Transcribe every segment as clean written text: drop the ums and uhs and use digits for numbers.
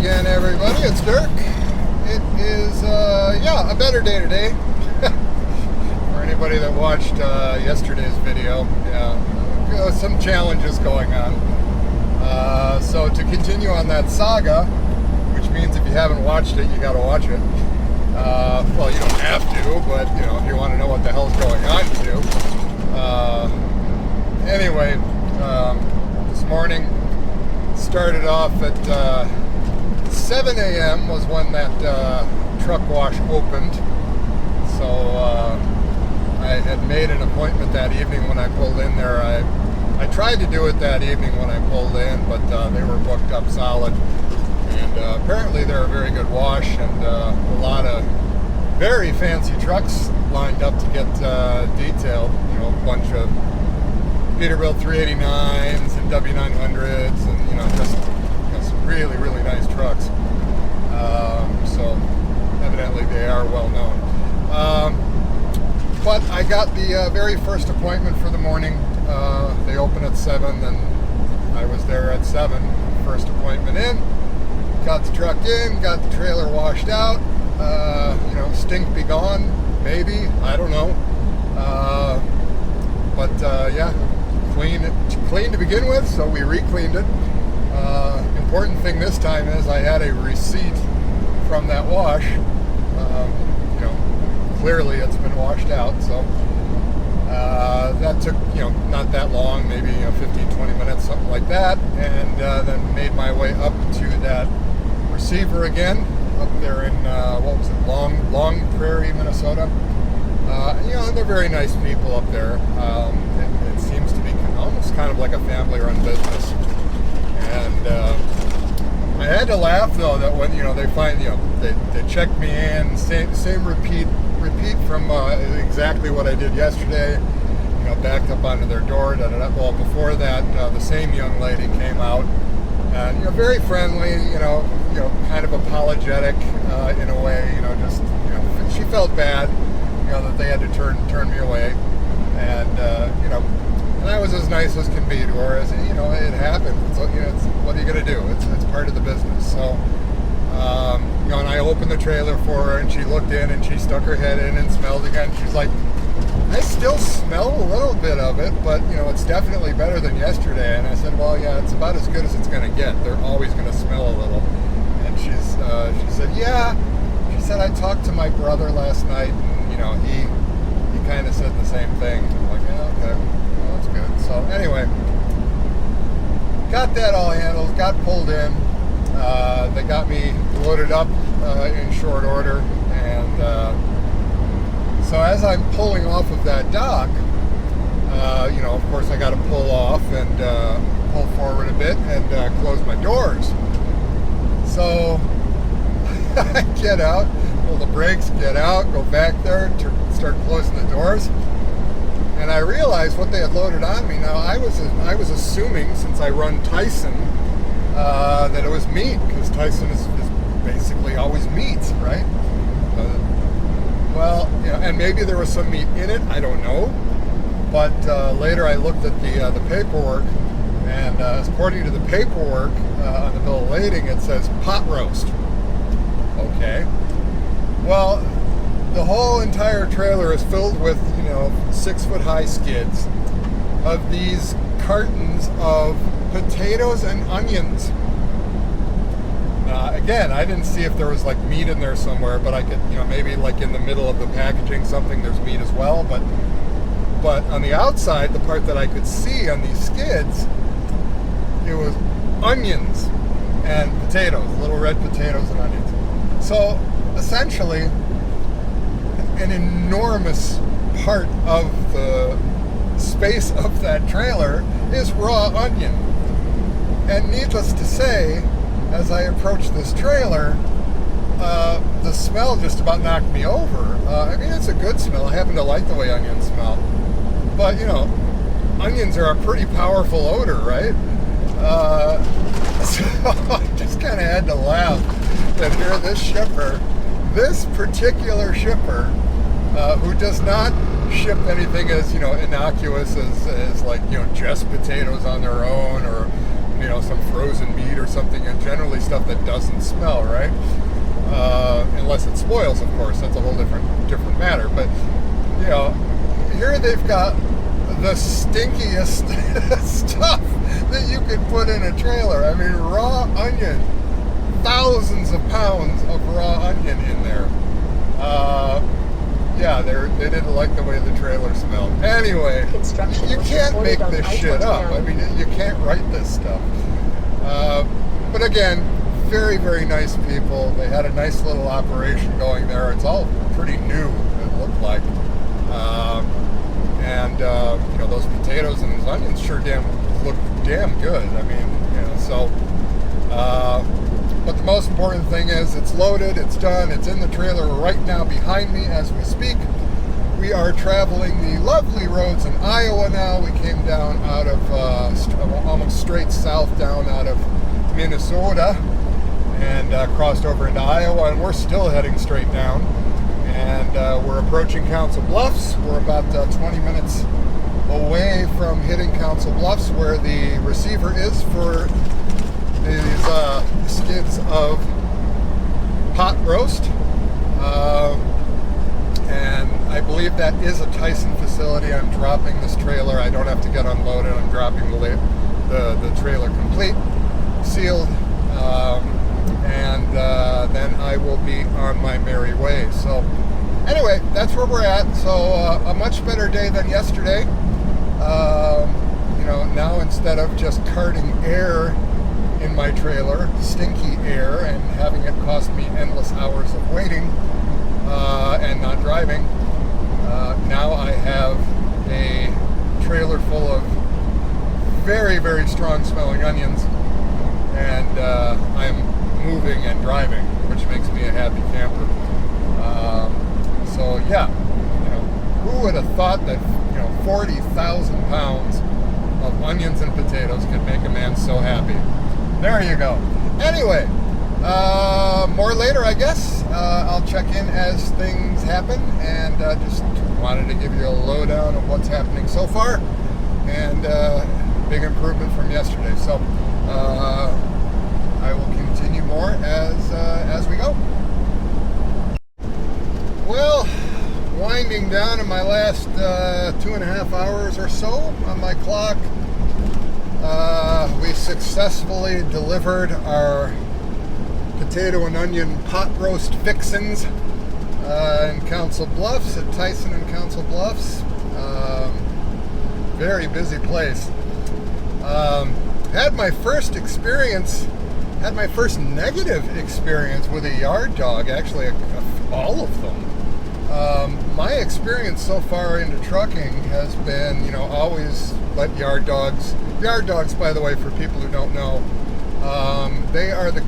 again, everybody. It's Dirk. It is, a better day today. For anybody that watched yesterday's video, some challenges going on. So to continue on that saga, which means if you haven't watched it, you got to watch it. Well, you don't have to, but if you want to know what the hell's going on, you do. Anyway, this morning started off at 7 a.m. was when that truck wash opened. So I had made an appointment that evening when I pulled in there. I tried to do it that evening when I pulled in, but they were booked up solid. And apparently they're a very good wash, and a lot of very fancy trucks lined up to get detailed. A bunch of Peterbilt 389s and W900s, and just some really, really nice trucks. So evidently they are well known. But I got the very first appointment for the morning. They open at 7, and I was there at 7. First appointment in. Got the truck in, got the trailer washed out. Stink be gone, maybe. I don't know. But clean to begin with, so we re-cleaned it. Important thing this time is I had a receipt from that wash. Clearly it's been washed out, so that took not that long, maybe 15-20 minutes, something like that, and then made my way up to that receiver again, up there in Long Prairie, Minnesota. They're very nice people up there. It seems to be almost kind of like a family-run business. And I had to laugh though that when they find they check me in, same repeat from exactly what I did yesterday. Backed up onto their door. Well, before that, the same young lady came out, and very friendly. Kind of apologetic in a way. She felt bad. That they had to turn me away, and and I was as nice as can be to her. As it happened. So what are you gonna do? It's part of the business. So and I opened the trailer for her, and she looked in, and she stuck her head in and smelled again. She's like, I still smell a little bit of it, but it's definitely better than yesterday. And I said, well, yeah, it's about as good as it's gonna get. They're always gonna smell a little. And she said, yeah. She said, I talked to my brother last night, and he kind of said the same thing. I'm like, yeah, okay, well, that's good. So anyway, got that all handled, got pulled in. They got me loaded up in short order, and so as I'm pulling off of that dock, of course I got to pull off and pull forward a bit and close my doors. So I get out, pull the brakes, get out, go back there, start closing the doors, and I realized what they had loaded on me. Now I was assuming, since I run Tyson, that it was meat, because Tyson is basically always meat, right? And maybe there was some meat in it, I don't know. But later I looked at the paperwork, and according to the paperwork on the bill of lading, it says pot roast. Okay. Well, the whole entire trailer is filled with 6-foot-high skids of these cartons of potatoes and onions. Again, I didn't see if there was like meat in there somewhere, but I could, maybe like in the middle of the packaging something, there's meat as well. But on the outside, the part that I could see on these skids, it was onions and potatoes, little red potatoes and onions. So essentially, an enormous part of the space of that trailer is raw onion. And needless to say, as I approached this trailer, the smell just about knocked me over. It's a good smell. I happen to like the way onions smell. But, onions are a pretty powerful odor, right? So I just kind of had to laugh that here this particular shipper, who does not ship anything as innocuous as like just potatoes on their own, or some frozen meat or something. And generally stuff that doesn't smell, right? Unless it spoils, of course. That's a whole different matter. But, you know, here they've got the stinkiest stuff that you could put in a trailer. I mean, raw onion. Thousands of pounds of raw onion in there. Yeah, they didn't like the way the trailer smelled. Anyway, you can't make this shit up. I mean, you can't write this stuff. But again, very, very nice people. They had a nice little operation going there. It's all pretty new, it looked like. You know, those potatoes and those onions sure look damn good. I mean, you know, so... but the most important thing is it's loaded, it's done, it's in the trailer right now behind me as we speak. We are traveling the lovely roads in Iowa now. We came down out of almost straight south down out of Minnesota and crossed over into Iowa, and we're still heading straight down. And we're approaching Council Bluffs. We're about 20 minutes away from hitting Council Bluffs, where the receiver is for these skids of pot roast, and I believe that is a Tyson facility. I'm dropping this trailer. I don't have to get unloaded. I'm dropping the trailer complete, sealed, and then I will be on my merry way. So anyway, that's where we're at. So a much better day than yesterday. You know, now instead of just carting air in my trailer, stinky air, and having it cost me endless hours of waiting and not driving, now I have a trailer full of very, very strong smelling onions, and I'm moving and driving, which makes me a happy camper. So yeah, you know, who would have thought that, you know, 40,000 pounds of onions and potatoes could make a man so happy? There you go. Anyway, more later, I guess. I'll check in as things happen, and just wanted to give you a lowdown of what's happening so far, and big improvement from yesterday. So I will continue more as we go. Well, winding down in my last 2.5 hours or so on my clock. We successfully delivered our potato and onion pot roast fixins in Council Bluffs, at Tyson in Council Bluffs. Very busy place. Had my first negative experience with a yard dog, actually all of them. My experience so far into trucking has been, you know, always let yard dogs, by the way, for people who don't know, they are the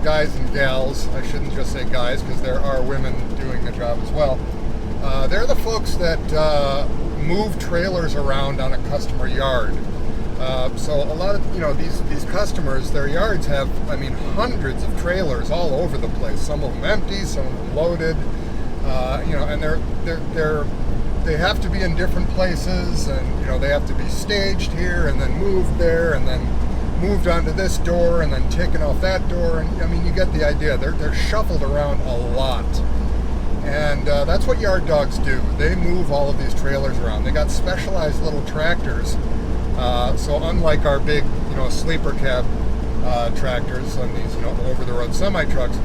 guys and gals. I shouldn't just say guys, because there are women doing the job as well. They're the folks that move trailers around on a customer yard. So a lot of, you know, these customers, their yards have, I mean, hundreds of trailers all over the place. Some of them empty, some of them loaded. You know, and they have to be in different places, and, you know, they have to be staged here and then moved there and then moved onto this door and then taken off that door. And I mean, you get the idea. They're shuffled around a lot, and that's what yard dogs do. They move all of these trailers around. They got specialized little tractors. So unlike our big, you know, sleeper cab tractors on these, you know, over-the-road semi-trucks,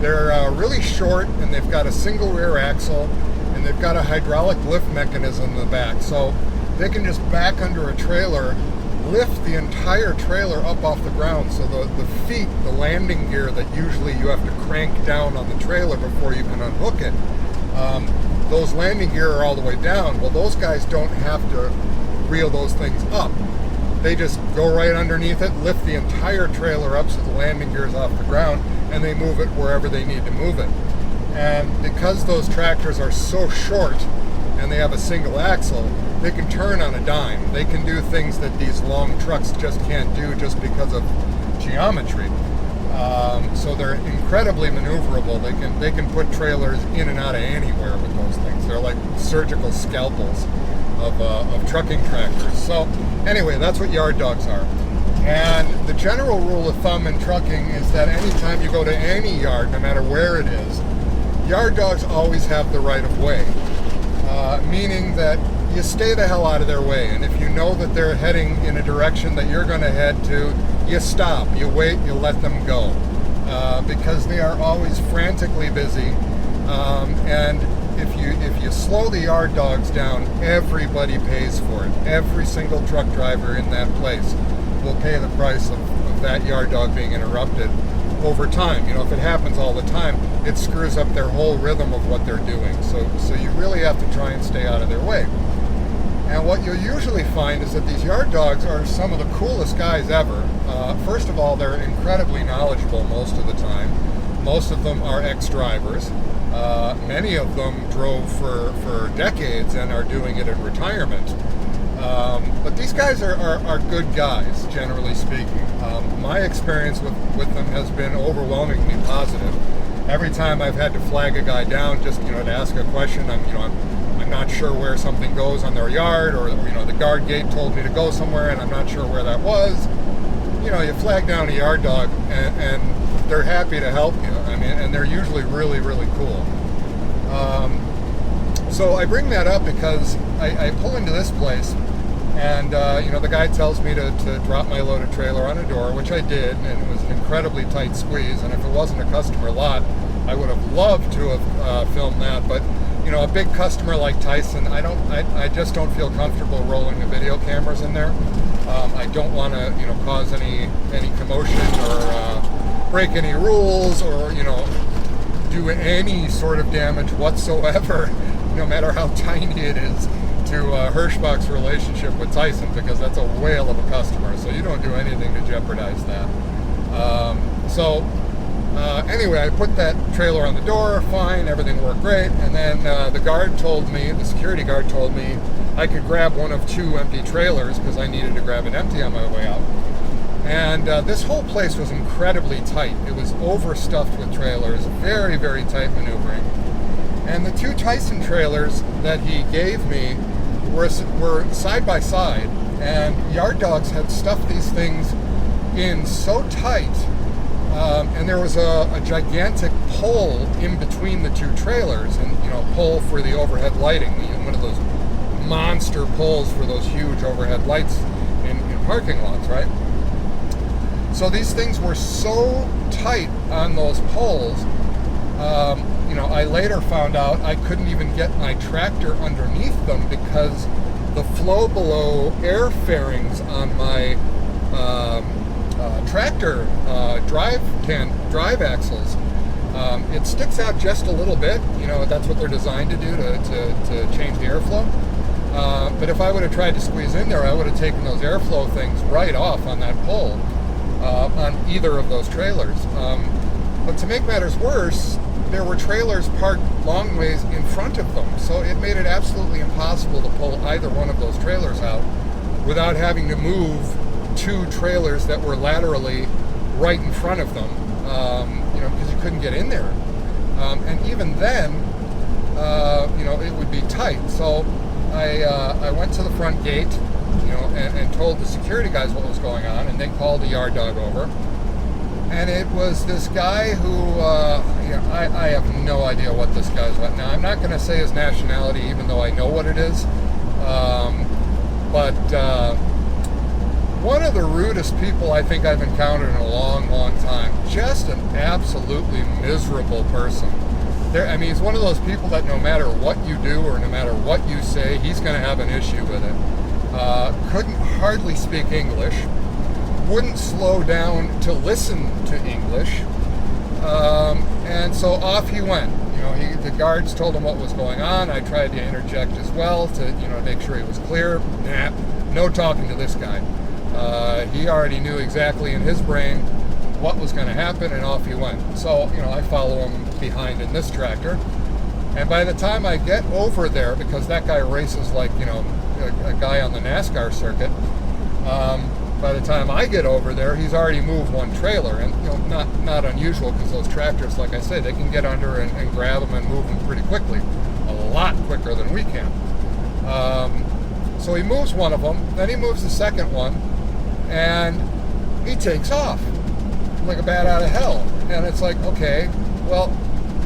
they're really short, and they've got a single rear axle, and they've got a hydraulic lift mechanism in the back. So they can just back under a trailer, lift the entire trailer up off the ground. So the feet, the landing gear that usually you have to crank down on the trailer before you can unhook it, those landing gear are all the way down. Well, those guys don't have to reel those things up. They just go right underneath it, lift the entire trailer up so the landing gear is off the ground, and they move it wherever they need to move it. And because those tractors are so short and they have a single axle, they can turn on a dime. They can do things that these long trucks just can't do just because of geometry. So they're incredibly maneuverable. They can put trailers in and out of anywhere with those things. They're like surgical scalpels of trucking tractors. So anyway, that's what yard dogs are. And the general rule of thumb in trucking is that anytime you go to any yard, no matter where it is, yard dogs always have the right of way, meaning that you stay the hell out of their way. And if you know that they're heading in a direction that you're going to head to, you stop, you wait, you let them go, because they are always frantically busy. And if you slow the yard dogs down, everybody pays for it. Every single truck driver in that place will pay the price of that yard dog being interrupted over time. You know, if it happens all the time, it screws up their whole rhythm of what they're doing. So you really have to try and stay out of their way. And what you'll usually find is that these yard dogs are some of the coolest guys ever. First of all, they're incredibly knowledgeable most of the time. Most of them are ex-drivers. Many of them drove for decades and are doing it in retirement. But these guys are good guys, generally speaking. My experience with them has been overwhelmingly positive. Every time I've had to flag a guy down just to ask a question, I'm not sure where something goes on their yard, or the guard gate told me to go somewhere and I'm not sure where that was. You flag down a yard dog and they're happy to help you. I mean, and they're usually really, really cool. So I bring that up because I pull into this place, and the guy tells me to drop my loaded trailer on a door, which I did, and it was an incredibly tight squeeze. And if it wasn't a customer lot, I would have loved to have filmed that. But a big customer like Tyson, I just don't feel comfortable rolling the video cameras in there. I don't want to cause any commotion or break any rules, or do any sort of damage whatsoever, no matter how tiny it is, to Hirschbach's relationship with Tyson, because that's a whale of a customer. So you don't do anything to jeopardize that. Anyway, I put that trailer on the door, fine, everything worked great, and then the security guard told me I could grab one of two empty trailers because I needed to grab an empty on my way out. And this whole place was incredibly tight. It was overstuffed with trailers, very, very tight maneuvering. And the two Tyson trailers that he gave me were side by side, and yard dogs had stuffed these things in so tight, and there was a gigantic pole in between the two trailers, and pole for the overhead lighting, one of those monster poles for those huge overhead lights in parking lots, right? So these things were so tight on those poles, I later found out I couldn't even get my tractor underneath them because the flow below air fairings on my tractor drive axles, it sticks out just a little bit. That's what they're designed to do to change the airflow. But if I would have tried to squeeze in there, I would have taken those airflow things right off on that pole on either of those trailers. But to make matters worse, there were trailers parked long ways in front of them, so it made it absolutely impossible to pull either one of those trailers out without having to move two trailers that were laterally right in front of them, because you couldn't get in there. And even then, it would be tight. So I went to the front gate, and told the security guys what was going on, and they called the yard dog over. And it was this guy who, I have no idea what this guy's about. Now, I'm not going to say his nationality, even though I know what it is. But one of the rudest people I think I've encountered in a long, long time. Just an absolutely miserable person. He's one of those people that no matter what you do or no matter what you say, he's going to have an issue with it. Couldn't hardly speak English. Wouldn't slow down to listen to English, and so off he went. The guards told him what was going on. I tried to interject as well to make sure he was clear. Nah, no talking to this guy. He already knew exactly in his brain what was going to happen, and off he went. So I follow him behind in this tractor, and by the time I get over there, because that guy races like a guy on the NASCAR circuit. By the time I get over there, he's already moved one trailer, and not unusual because those tractors, like I said, they can get under and grab them and move them pretty quickly, a lot quicker than we can. So he moves one of them, then he moves the second one, and he takes off like a bat out of hell. And it's like, okay, well,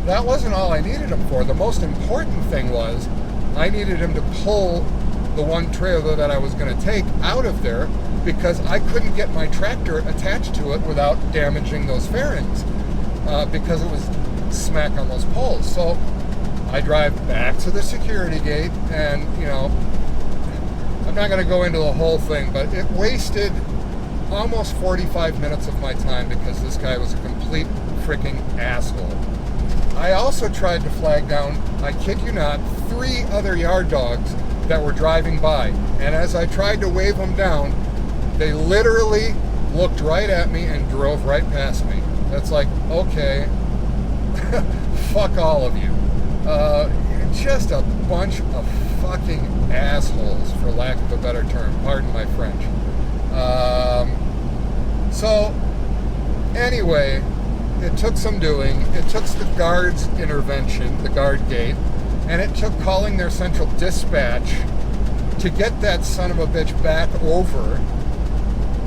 that wasn't all I needed him for. The most important thing was I needed him to pull the one trailer that I was going to take out of there, because I couldn't get my tractor attached to it without damaging those fairings, because it was smack on those poles. So I drive back to the security gate, and, you know, I'm not going to go into the whole thing, but it wasted almost 45 minutes of my time because this guy was a complete freaking asshole. I also tried to flag down, I kid you not, 3 other yard dogs that were driving by. And as I tried to wave them down, they literally looked right at me and drove right past me. That's like, okay, fuck all of you. Just a bunch of fucking assholes, for lack of a better term. Pardon my French. So, anyway, it took some doing. It took the guard's intervention, the guard gate, and it took calling their central dispatch to get that son of a bitch back over.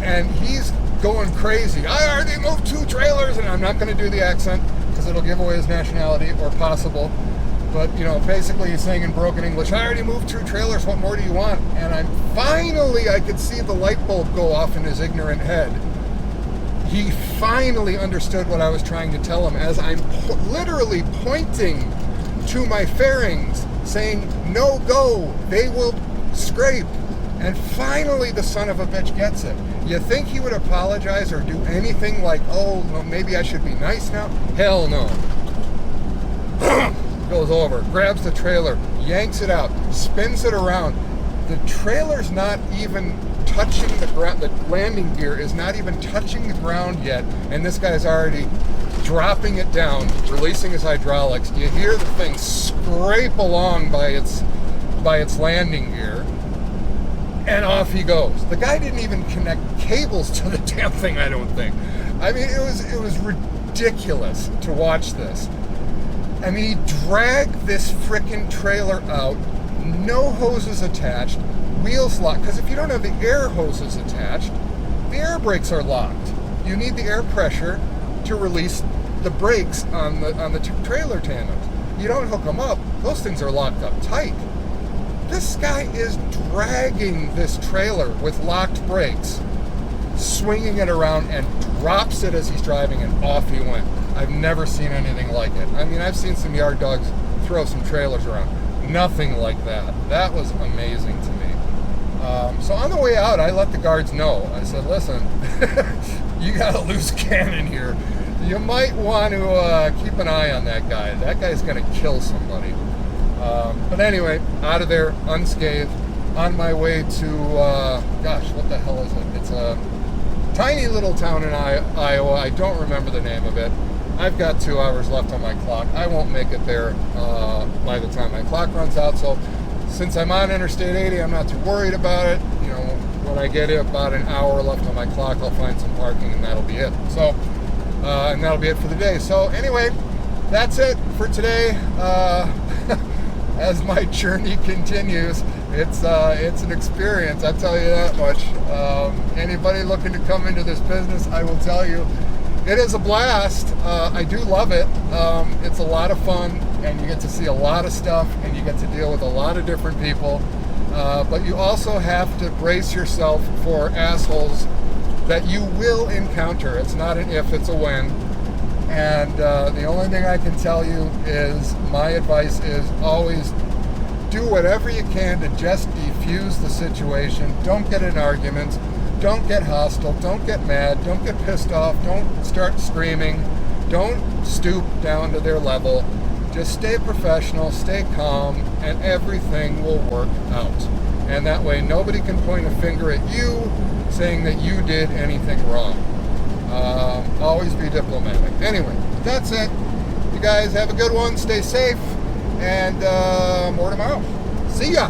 And he's going crazy. I already moved 2 trailers, and I'm not going to do the accent because it'll give away his nationality, or possible. But, you know, basically he's saying in broken English, I already moved 2 trailers, what more do you want? And I could see the light bulb go off in his ignorant head. He finally understood what I was trying to tell him, as I'm literally pointing to my fairings, saying, no go, they will scrape. And finally the son of a bitch gets it. You think he would apologize or do anything like, oh, well, maybe I should be nice now? Hell no. Goes over, grabs the trailer, yanks it out, spins it around. The trailer's not even touching the ground. The landing gear is not even touching the ground yet, and this guy's already dropping it down, releasing his hydraulics. You hear the thing scrape along by its landing gear, and off he goes. The guy didn't even connect cables to the damn thing, I don't think. I mean, it was ridiculous to watch this. I mean, he dragged this frickin' trailer out, no hoses attached, wheels locked, because if you don't have the air hoses attached, the air brakes are locked. You need the air pressure to release the brakes on the trailer tandems. You don't hook them up, those things are locked up tight. This guy is dragging this trailer with locked brakes, swinging it around, and drops it as he's driving, and off he went. I've never seen anything like it. I mean, I've seen some yard dogs throw some trailers around. Nothing like that. That was amazing to me. So on the way out, I let the guards know. I said, listen, you got a loose cannon here. You might want to keep an eye on that guy. That guy's going to kill somebody. But anyway, out of there, unscathed, on my way to, gosh, what the hell is it? It's a tiny little town in Iowa. I don't remember the name of it. I've got 2 hours left on my clock. I won't make it there by the time my clock runs out. So since I'm on Interstate 80, I'm not too worried about it. You know, when I get about an hour left on my clock, I'll find some parking, and that'll be it. So, and that'll be it for the day. So anyway, that's it for today. As my journey continues, it's an experience, I'll tell you that much. Anybody looking to come into this business, I will tell you, it is a blast. I do love it. It's a lot of fun, and you get to see a lot of stuff, and you get to deal with a lot of different people. But you also have to brace yourself for assholes that you will encounter. It's not an if, it's a when. And the only thing I can tell you is, my advice is always do whatever you can to just defuse the situation. Don't get in arguments. Don't get hostile. Don't get mad. Don't get pissed off. Don't start screaming. Don't stoop down to their level. Just stay professional, stay calm, and everything will work out. And that way nobody can point a finger at you saying that you did anything wrong. Always be diplomatic. Anyway, that's it. You guys have a good one. Stay safe. And more tomorrow. See ya.